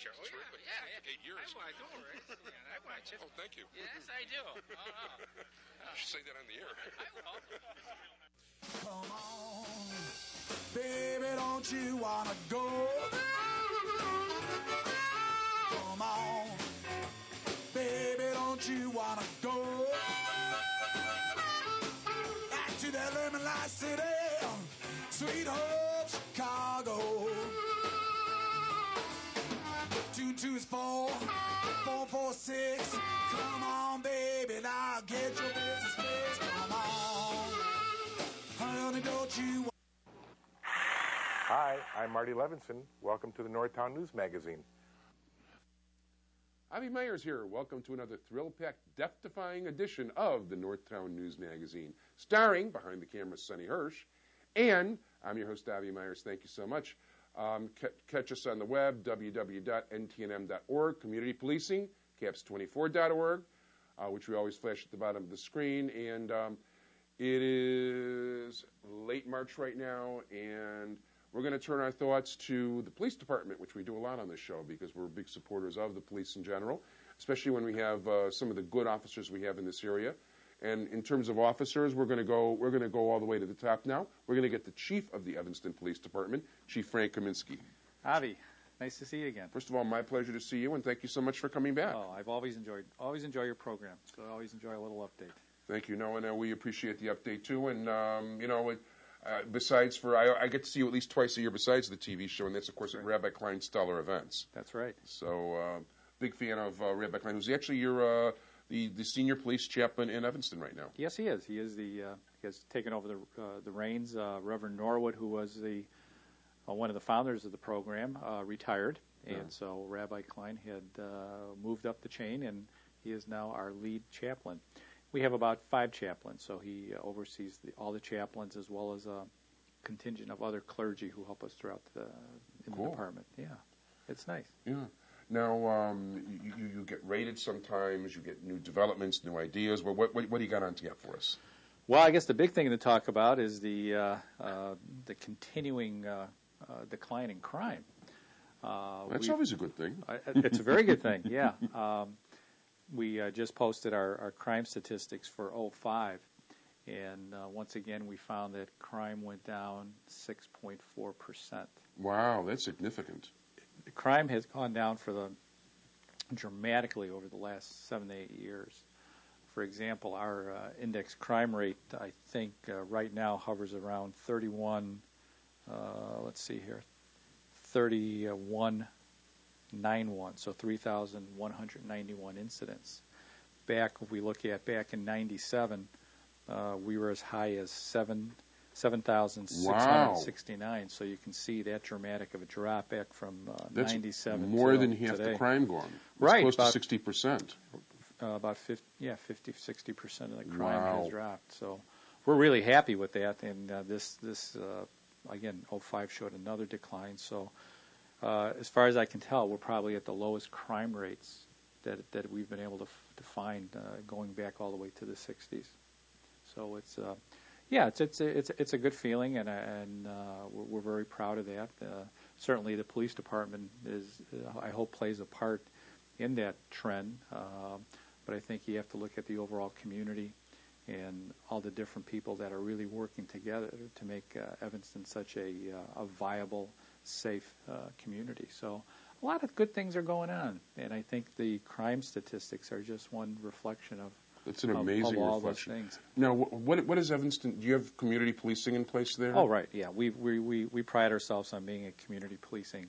watch it. Oh, Terrific. yeah. 8 years. I do, right? Yeah, I watch it. Oh, thank you. Yes, I do. Oh, You should say that on the air. I will. Come on, baby, don't you wanna go? Come on, baby, don't you wanna go? Back to that lemon light city, sweet home Chicago. 2 is 4, 4 4 6. Come on, baby, now get your business fixed. Come on, honey, don't you? Hi, I'm Marty Levinson. Welcome to the Northtown News Magazine. Avi Meyers here. Welcome to another thrill-packed, death-defying edition of the Northtown News Magazine, starring, behind the camera, Sonny Hersh. And I'm your host, Avi Meyers. Thank you so much. Catch us on the web, www.ntnm.org, community policing, caps24.org, which we always flash at the bottom of the screen. And it is late March right now, and we're going to turn our thoughts to the police department, which we do a lot on this show because we're big supporters of the police in general, especially when we have some of the good officers we have in this area. And in terms of officers, we're going to go all the way to the top now. We're going to get the chief of the Evanston Police Department, Chief Frank Kaminiski. Avi, nice to see you again. First of all, my pleasure to see you, and thank you so much for coming back. Oh, I've always enjoy your program, so I always enjoy a little update. Thank you. No, and we appreciate the update too. And besides I get to see you at least twice a year besides the TV show, and that's of course at Rabbi Klein's Stellar Events. That's right. So big fan of Rabbi Klein, who's actually your the senior police chaplain in Evanston right now. Yes, he is. He has taken over the reins. Reverend Norwood, who was one of the founders of the program, retired, and so Rabbi Klein had moved up the chain, and he is now our lead chaplain. We have about 5 chaplains, so he oversees all the chaplains as well as a contingent of other clergy who help us throughout the department. Yeah, it's nice. Yeah. Now, you get rated sometimes, you get new developments, new ideas. Well, what do you got on tap for us? Well, I guess the big thing to talk about is the continuing decline in crime. That's always a good thing. It's a very good thing, yeah. We just posted our crime statistics for 2005, and once again we found that crime went down 6.4%. Wow, that's significant. The crime has gone down dramatically over the last 7 to 8 years. For example, our index crime rate, I think, right now hovers around 31. Let's see here, 3191. So 3,191 incidents. If we look at back in '97, we were as high as 7,669. Wow. So you can see that dramatic of a drop back from '97. That's more than half the crime gone. It's right, close to 60%. About 50-60% of the crime has dropped. So we're really happy with that. And this again, 2005 showed another decline. So as far as I can tell, we're probably at the lowest crime rates that we've been able to find going back all the way to the 60s. So it's a good feeling, and we're very proud of that. Certainly, the police department I hope plays a part in that trend. But I think you have to look at the overall community and all the different people that are really working together to make Evanston such a viable, safe community. So a lot of good things are going on, and I think the crime statistics are just one reflection of. That's an amazing all reflection. Those things. Now, what is Evanston? Do you have community policing in place there? Oh, right. Yeah, we pride ourselves on being a community policing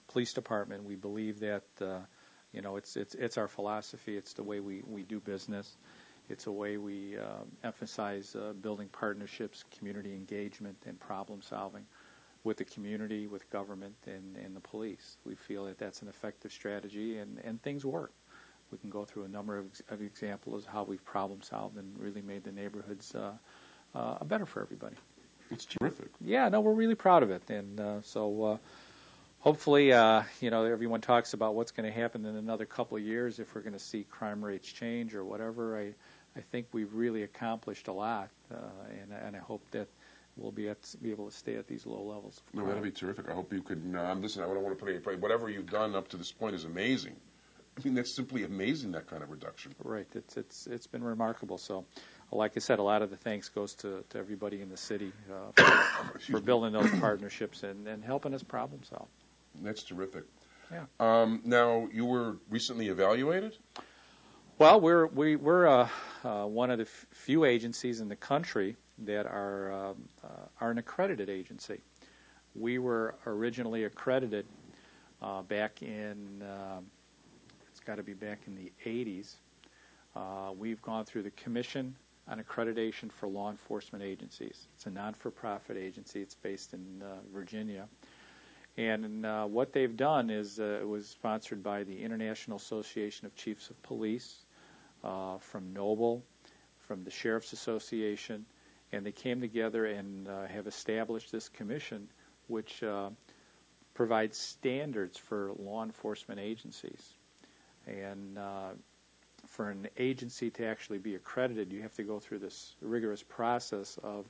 police department. We believe that it's our philosophy. It's the way we do business. It's a way we emphasize building partnerships, community engagement, and problem solving with the community, with government, and the police. We feel that that's an effective strategy, and things work. We can go through a number of examples of how we've problem solved and really made the neighborhoods better for everybody. It's terrific. Yeah, no, we're really proud of it, and so hopefully, everyone talks about what's going to happen in another couple of years if we're going to see crime rates change or whatever. I think we've really accomplished a lot, and I hope that we'll be able to stay at these low levels. No, that'll be terrific. I hope you could. Listen, I don't want to put any pride. Whatever you've done up to this point is amazing. I mean, that's simply amazing, that kind of reduction. Right. It's been remarkable. So, like I said, a lot of the thanks goes to everybody in the city for building those partnerships and helping us problem solve. That's terrific. Yeah. Now, you were recently evaluated? Well, we're one of the few agencies in the country that are an accredited agency. We were originally accredited back in, it's got to be back in the 80s. We've gone through the Commission on Accreditation for Law Enforcement Agencies. It's a non-for-profit agency. It's based in Virginia. And what they've done is it was sponsored by the International Association of Chiefs of Police, from Noble, from the Sheriff's Association, and they came together and have established this commission which provides standards for law enforcement agencies. And for an agency to actually be accredited, you have to go through this rigorous process of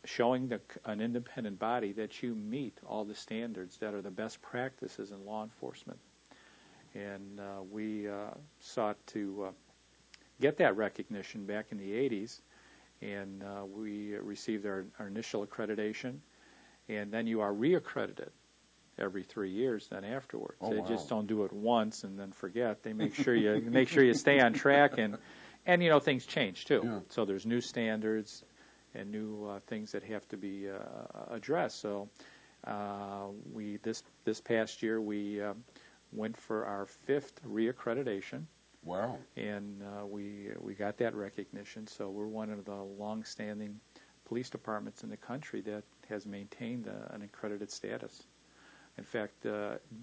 showing an independent body that you meet all the standards that are the best practices in law enforcement. And we sought to get that recognition back in the 80s, and we received our initial accreditation, and then you are reaccredited every 3 years then afterwards. Oh, they wow. just don't do it once and then forget. They make sure you stay on track, and things change too. Yeah. So there's new standards and new things that have to be addressed. So we this past year we went for our 5th reaccreditation. Wow. And we got that recognition. So we're one of the long-standing police departments in the country that has maintained an accredited status. In fact,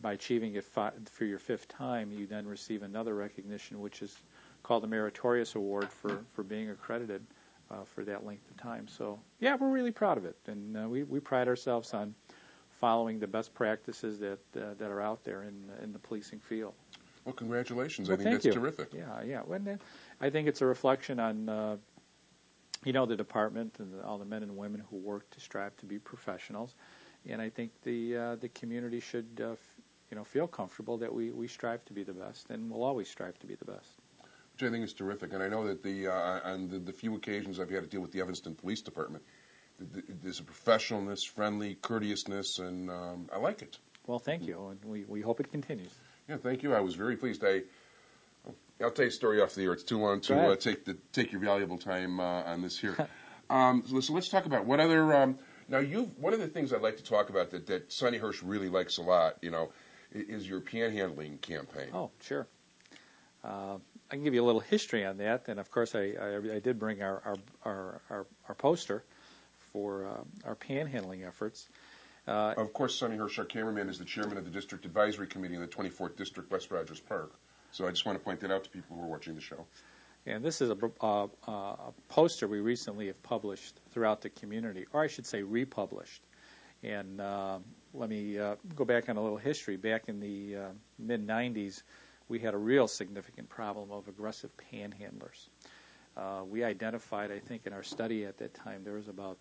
by achieving it for your 5th time, you then receive another recognition, which is called the Meritorious Award for being accredited for that length of time. So, yeah, we're really proud of it. And we pride ourselves on following the best practices that are out there in the policing field. Well, congratulations. Well, I think that's you. terrific. Yeah. I think it's a reflection on, the department and all the men and women who work to strive to be professionals. And I think the community should, feel comfortable that we strive to be the best, and we'll always strive to be the best. Which I think is terrific. And I know that on the few occasions I've had to deal with the Evanston Police Department, there's a professionalness, friendly, courteousness, and I like it. Well, thank you, and we hope it continues. Yeah, thank you. I was very pleased. I'll tell you a story off the air. It's too long to take your valuable time on this here. So let's talk about what other. Now, one of the things I'd like to talk about that Sonny Hersh really likes a lot, is your panhandling campaign. Oh, sure. I can give you a little history on that, and of course, I did bring our poster for our panhandling efforts. Of course, Sonny Hersh, our cameraman, is the chairman of the District Advisory Committee in the 24th District, West Rogers Park. So I just want to point that out to people who are watching the show. And this is a poster we recently have published throughout the community, or I should say republished. And let me go back on a little history. Back in the mid-'90s, we had a real significant problem of aggressive panhandlers. We identified, I think, in our study at that time, there was about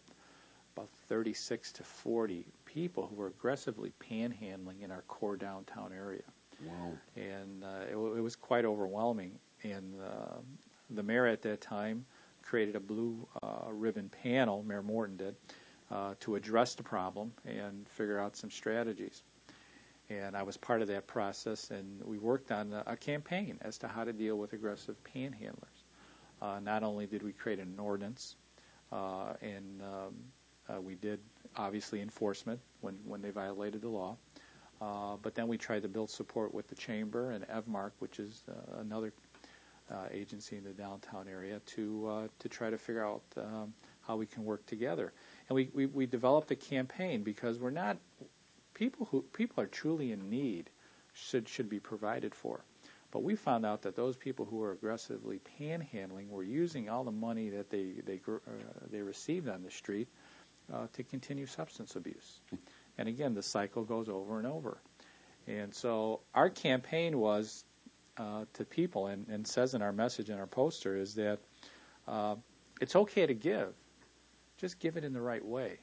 36 to 40 people who were aggressively panhandling in our core downtown area. Wow. And it was quite overwhelming. And the mayor at that time created a blue ribbon panel, Mayor Morton did, to address the problem and figure out some strategies. And I was part of that process, and we worked on a campaign as to how to deal with aggressive panhandlers. Not only did we create an ordinance, and we did, obviously, enforcement when they violated the law, but then we tried to build support with the Chamber and EVMARK, which is another agency in the downtown area, to try to figure out how we can work together. And we developed a campaign because we're not people are truly in need should be provided for. But we found out that those people who were aggressively panhandling were using all the money that they received on the street to continue substance abuse. And again, the cycle goes over and over. And so our campaign was to people, and says in our message in our poster, is that it's okay to give. Just give it in the right way.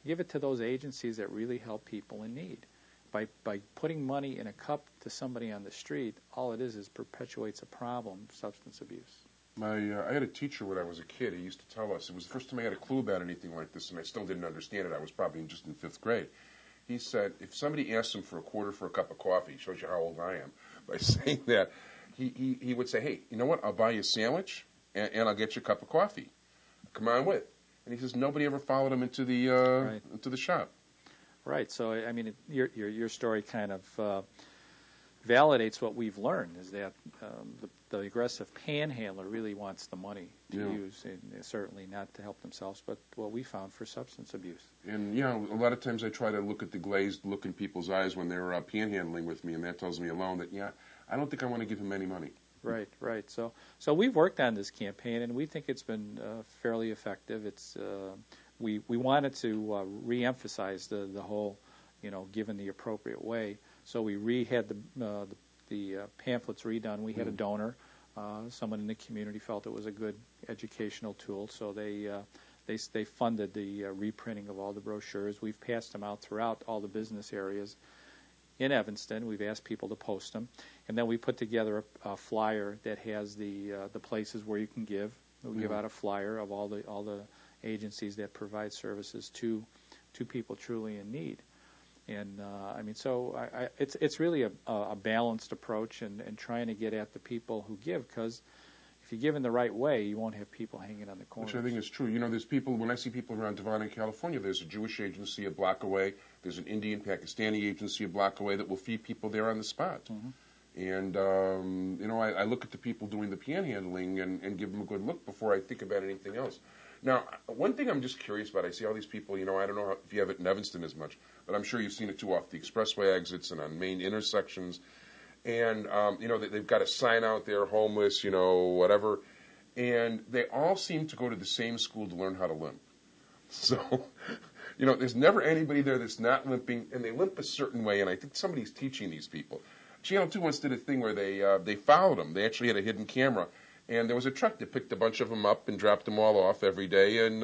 give it to those agencies that really help people in need. By putting money in a cup to somebody on the street, all it is perpetuates a problem, substance abuse. I had a teacher when I was a kid. He used to tell us, it was the first time I had a clue about anything like this, and I still didn't understand it. I was probably just in 5th grade. He said, if somebody asks him for a quarter for a cup of coffee, shows you how old I am, by saying that, he would say, hey, you know what, I'll buy you a sandwich, and I'll get you a cup of coffee. Come on with. And he says nobody ever followed him into the shop. Right. So, I mean, your story kind of validates what we've learned, is that the aggressive panhandler really wants the money to use, and certainly not to help themselves, but what we found for substance abuse. And, a lot of times I try to look at the glazed look in people's eyes when they're panhandling with me, and that tells me alone that, I don't think I want to give him any money. Right, right. So we've worked on this campaign, and we think it's been fairly effective. It's we wanted to re-emphasize the whole, given the appropriate way. So we had the pamphlets redone. We had a donor, someone in the community felt it was a good educational tool, so they funded the reprinting of all the brochures. We've passed them out throughout all the business areas in Evanston. We've asked people to post them, and then we put together a flyer that has the places where you can give. We give out a flyer of all the agencies that provide services to people truly in need. And it's really a balanced approach and trying to get at the people who give, because if you give in the right way, you won't have people hanging on the corners. Which I think is true. There's people, when I see people around Devon in California, there's a Jewish agency a block away, there's an Indian, Pakistani agency a block away that will feed people there on the spot. Mm-hmm. And, I look at the people doing the panhandling and give them a good look before I think about anything else. Now, one thing I'm just curious about, I see all these people, I don't know if you have it in Evanston as much, but I'm sure you've seen it too off the expressway exits and on main intersections. And, they've got a sign out there, homeless, whatever. And they all seem to go to the same school to learn how to limp. So, there's never anybody there that's not limping, and they limp a certain way, and I think somebody's teaching these people. Channel 2 once did a thing where they followed them. They actually had a hidden camera, and there was a truck that picked a bunch of them up and dropped them all off every day, and,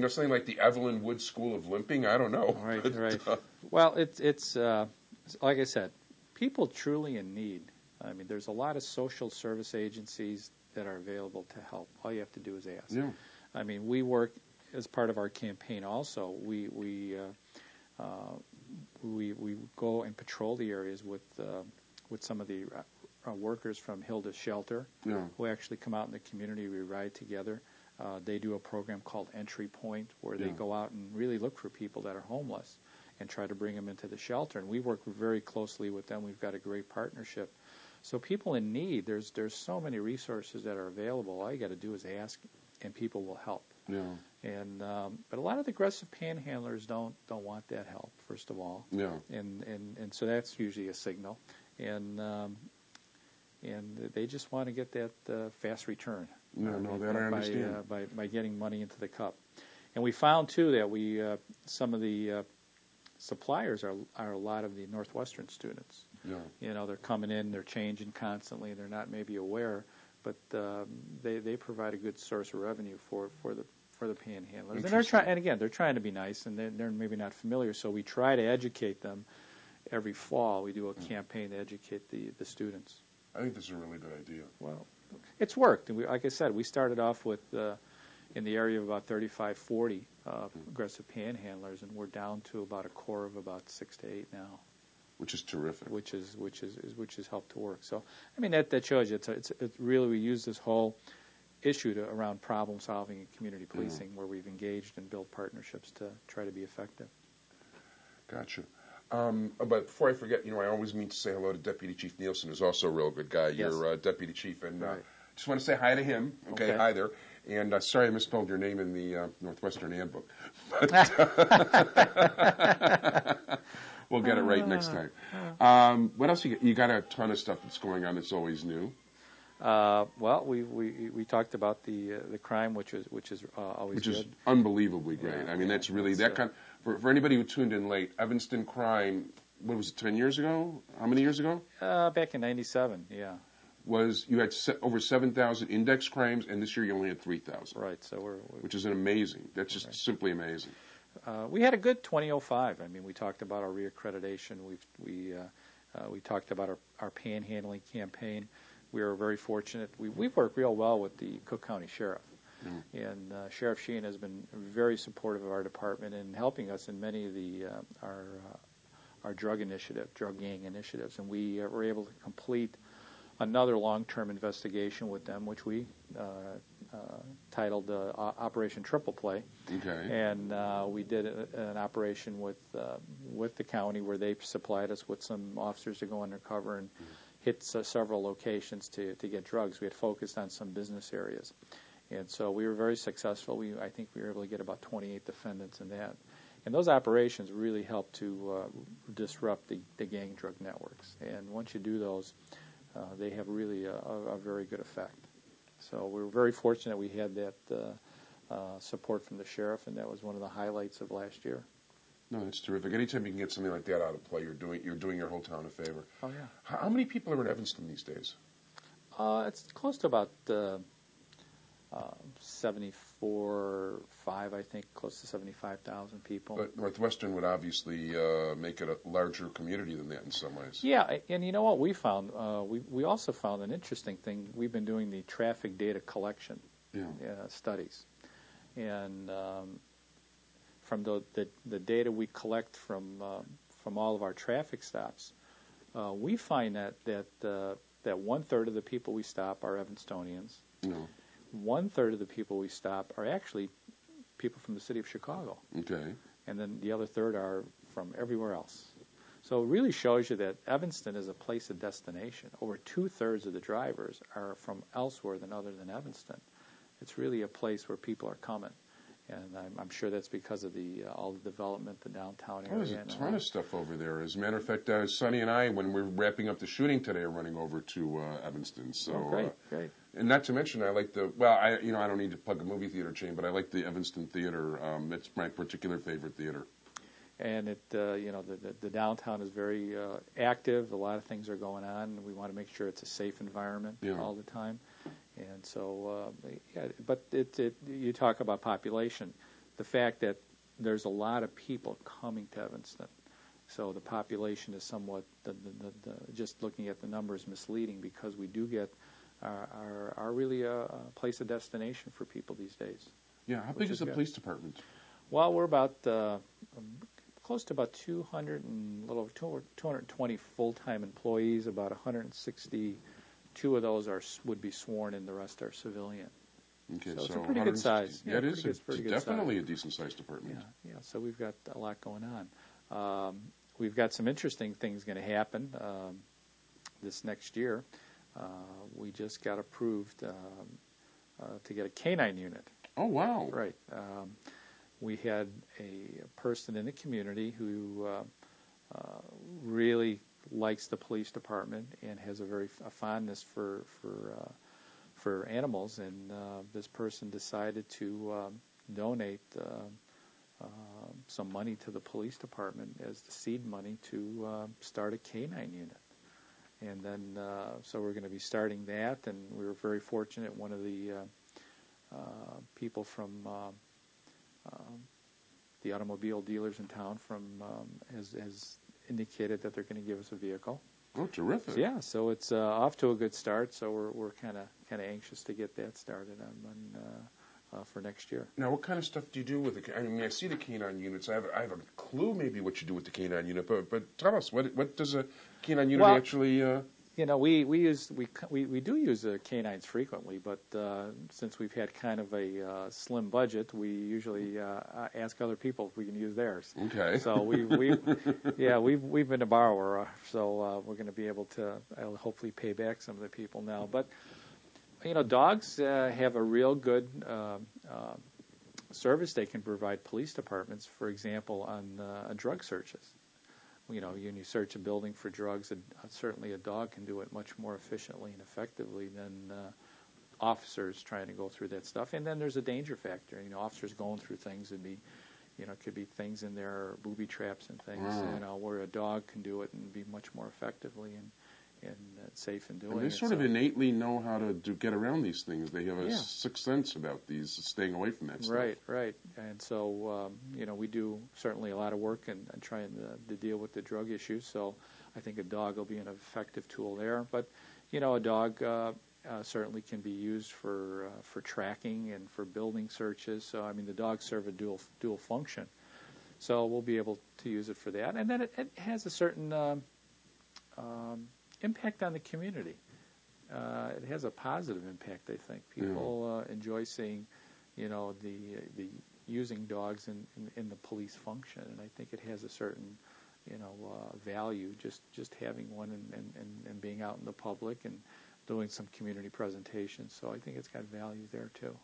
something like the Evelyn Wood School of Limping, I don't know. Right, right. Well, it's like I said, people truly in need. I mean, there's a lot of social service agencies that are available to help. All you have to do is ask. Yeah. I mean, we work as part of our campaign also. We go and patrol the areas with some of the workers from Hilda's Shelter, who actually come out in the community. We ride together. They do a program called Entry Point, where they go out and really look for people that are homeless and try to bring them into the shelter. And we work very closely with them. We've got a great partnership. So people in need, there's so many resources that are available. All you got to do is ask, and people will help. Yeah. And but a lot of the aggressive panhandlers don't want that help, first of all. Yeah. And so that's usually a signal. And they just want to get that fast return. That I understand. By getting money into the cup. And we found too that some of the suppliers are a lot of the Northwestern students. Yeah. They're coming in, they're changing constantly, they're not maybe aware, but they provide a good source of revenue for the panhandlers. And they're trying to be nice, and they're maybe not familiar, so we try to educate them every fall. We do a campaign to educate the students. I think this is a really good idea. Well, it's worked. And like I said, we started off with in the area of about 35, 40 aggressive panhandlers, and we're down to about a core of about 6 to 8 now. Which is terrific. Which has helped to work. So, I mean, that shows you it's really, we use this whole issue around problem solving and community policing, where we've engaged and built partnerships to try to be effective. Gotcha. But before I forget, I always mean to say hello to Deputy Chief Nielsen, who's also a real good guy. Yes. You're Deputy Chief, and right. Just want to say hi to him. Okay. Hi there. And sorry I misspelled your name in the Northwestern Handbook. But we'll get it right next time. What else you got? You got a ton of stuff that's going on that's always new. Well, we talked about the crime, which is always which good. Is unbelievably great. Yeah, I mean, that's really that kind. For anybody who tuned in late, Evanston crime. What was it? 10 years ago? How many years ago? Back in '97. Yeah. You had over 7,000 index crimes, and this year you only had 3,000. Right. So which is amazing. That's just simply amazing. We had a good 2005. I mean, we talked about our reaccreditation. We talked about our panhandling campaign. We were very fortunate. We work real well with the Cook County Sheriff. And Sheriff Sheehan has been very supportive of our department and helping us in many of our drug gang initiatives. And we were able to complete another long-term investigation with them, which we titled Operation Triple Play. Okay. And we did an operation with the county where they supplied us with some officers to go undercover and hit several locations to get drugs. We had focused on some business areas. And so we were very successful. I think we were able to get about 28 defendants in that. And those operations really helped to disrupt the gang drug networks. And once you do those, they have really a very good effect. So we were very fortunate we had that support from the sheriff, and that was one of the highlights of last year. No, that's terrific. Anytime you can get something like that out of play, you're doing your whole town a favor. Oh, yeah. How many people are in Evanston these days? It's close to about 74, 5, I think, close to 75,000 people. But Northwestern would obviously make it a larger community than that in some ways. Yeah, and you know what we found? We also found an interesting thing. We've been doing the traffic data collection studies. And from the data we collect from all of our traffic stops, we find that 1/3 of the people we stop are Evanstonians. No. 1/3 of the people we stop are actually people from the city of Chicago. Okay. And then the other third are from everywhere else. So it really shows you that Evanston is a place of destination. Over 2/3 of the drivers are from elsewhere other than Evanston. It's really a place where people are coming. And I'm sure that's because of all the development, the downtown area. Oh, there's a ton of stuff over there. As a matter of fact, Sonny and I, when we're wrapping up the shooting today, are running over to Evanston. So, great. And not to mention, I like I don't need to plug a movie theater chain, but I like the Evanston Theater. It's my particular favorite theater. And the downtown is very active. A lot of things are going on. We want to make sure it's a safe environment all the time. And so, but you talk about population. The fact that there's a lot of people coming to Evanston, so the population is somewhat just looking at the numbers misleading, because we do get are really a place of destination for people these days. Yeah, how big is the police department? Well, we're about close to about 220 full-time employees. About 162 of those would be sworn, and the rest are civilian. Okay, so it's a pretty good size. Yeah, it is. It's definitely definitely a decent-sized department. Yeah. So we've got a lot going on. We've got some interesting things going to happen this next year. We just got approved to get a canine unit. Oh, wow. Right. We had a person in the community who really likes the police department and has a fondness for animals, and this person decided to donate some money to the police department as the seed money to start a canine unit. And then, so we're going to be starting that, and we were very fortunate. One of the people from the automobile dealers in town has indicated that they're going to give us a vehicle. Oh, terrific! Yeah, so it's off to a good start. So we're kind of anxious to get that started for next year. Now, what kind of stuff do you do with the? I mean, I see the canine units. I have a clue maybe what you do with the canine unit, but tell us what does a canine unit actually? We do use canines frequently, but since we've had kind of a slim budget, we usually ask other people if we can use theirs. Okay. So we've been a borrower, so we're going to be able to hopefully pay back some of the people now. But dogs have a real good service they can provide police departments. For example, on drug searches. When you search a building for drugs, certainly a dog can do it much more efficiently and effectively than officers trying to go through that stuff. And then there's a danger factor. Officers going through things would be, could be things in there, booby traps and things. Where a dog can do it and be much more effectively. safe in doing And they it. sort of innately know how to get around these things. They have a sixth sense about these, staying away from that stuff. Right. And so, we do certainly a lot of work in trying to deal with the drug issues. So I think a dog will be an effective tool there. But, a dog certainly can be used for tracking and for building searches. So, I mean, the dogs serve a dual function. So we'll be able to use it for that. And then it has a certain impact on the community. It has a positive impact, I think. People enjoy seeing, the using dogs in the police function, and I think it has a certain, value just having one and being out in the public and doing some community presentations. So I think it's got value there too.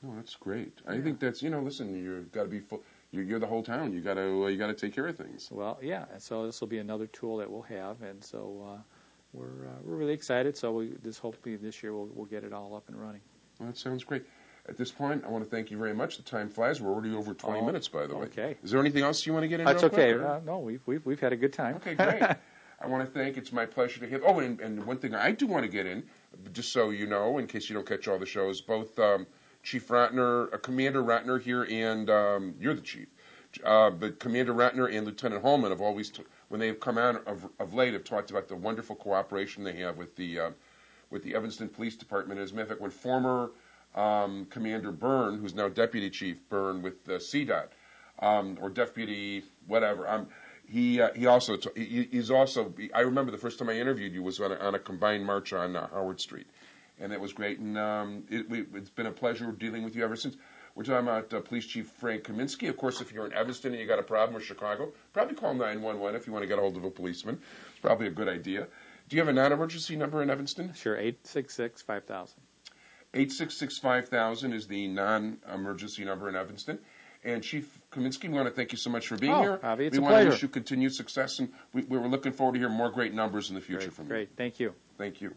Oh, that's great. I think that's listen, you've got to be full. You're the whole town. You got to take care of things. Well, yeah. And so this will be another tool that we'll have, and so we're really excited. So hopefully this year we'll get it all up and running. Well, that sounds great. At this point, I want to thank you very much. The time flies. We're already over 20 minutes, by the way. Okay. Is there anything else you want to get in? That's real okay. quick, No, we've had a good time. Okay, great. I want to thank. It's my pleasure to have. Oh, and one thing I do want to get in, just so you know, in case you don't catch all the shows, both Chief Ratner, Commander Ratner here, and you're the chief. But Commander Ratner and Lieutenant Holman have always, when they've come out of late, have talked about the wonderful cooperation they have with the Evanston Police Department. As a matter of fact, when former Commander Byrne, who's now Deputy Chief Byrne with CDOT, or Deputy whatever, he's also. I remember the first time I interviewed you was on a combined march on Howard Street, and it was great. And it's been a pleasure dealing with you ever since. We're talking about Police Chief Frank Kaminiski. Of course, if you're in Evanston and you got a problem with Chicago, probably call 911 if you want to get a hold of a policeman. It's probably a good idea. Do you have a non-emergency number in Evanston? Sure, 866-5000. 866-5000 is the non-emergency number in Evanston. And Chief Kaminiski, we want to thank you so much for being here. Avi, it's we a want pleasure. to wish you continued success, and we're looking forward to hearing more great numbers in the future from you. Great, thank you. Thank you.